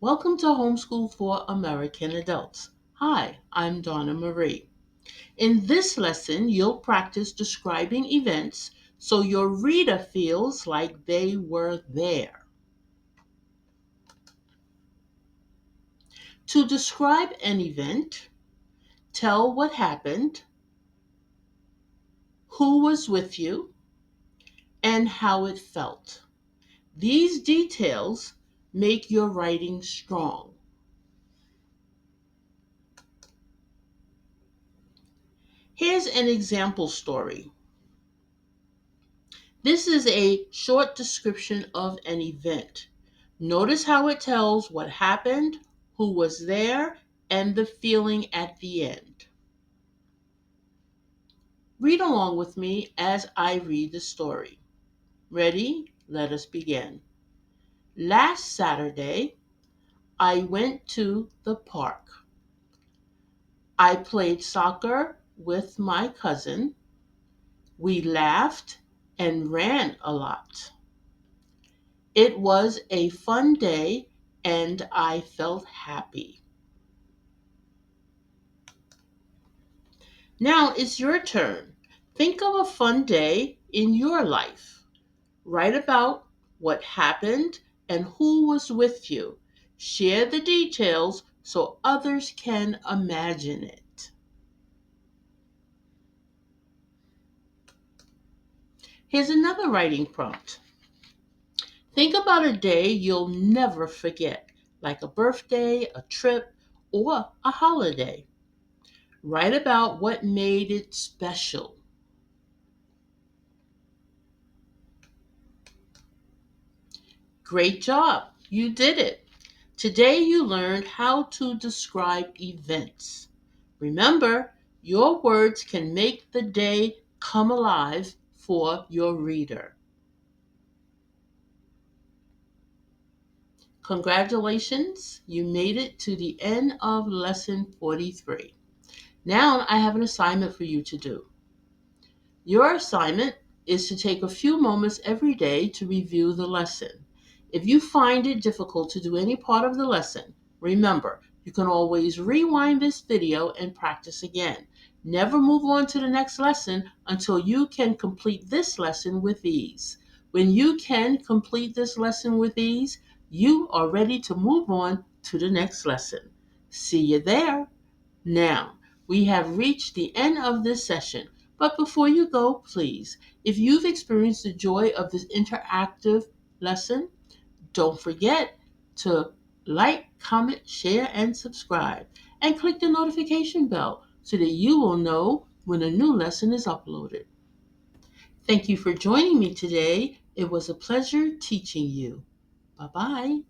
Welcome to Homeschool for American Adults. Hi, I'm Donna Marie. In this lesson, you'll practice describing events so your reader feels like they were there. To describe an event, tell what happened, who was with you, and how it felt. These details make your writing strong. Here's an example story. This is a short description of an event. Notice how it tells what happened, who was there, and the feeling at the end. Read along with me as I read the story. Ready? Let us begin. Last Saturday, I went to the park. I played soccer with my cousin. We laughed and ran a lot. It was a fun day and I felt happy. Now it's your turn. Think of a fun day in your life. Write about what happened and who was with you. Share the details so others can imagine it. Here's another writing prompt. Think about a day you'll never forget, like a birthday, a trip, or a holiday. Write about what made it special. Great job! You did it. Today you learned how to describe events. Remember, your words can make the day come alive for your reader. Congratulations, you made it to the end of lesson 43. Now I have an assignment for you to do. Your assignment is to take a few moments every day to review the lesson. If you find it difficult to do any part of the lesson, remember, you can always rewind this video and practice again. Never move on to the next lesson until you can complete this lesson with ease. When you can complete this lesson with ease, you are ready to move on to the next lesson. See you there. Now, we have reached the end of this session, but before you go, please, if you've experienced the joy of this interactive lesson, don't forget to like, comment, share, and subscribe, and click the notification bell so that you will know when a new lesson is uploaded. Thank you for joining me today. It was a pleasure teaching you. Bye-bye.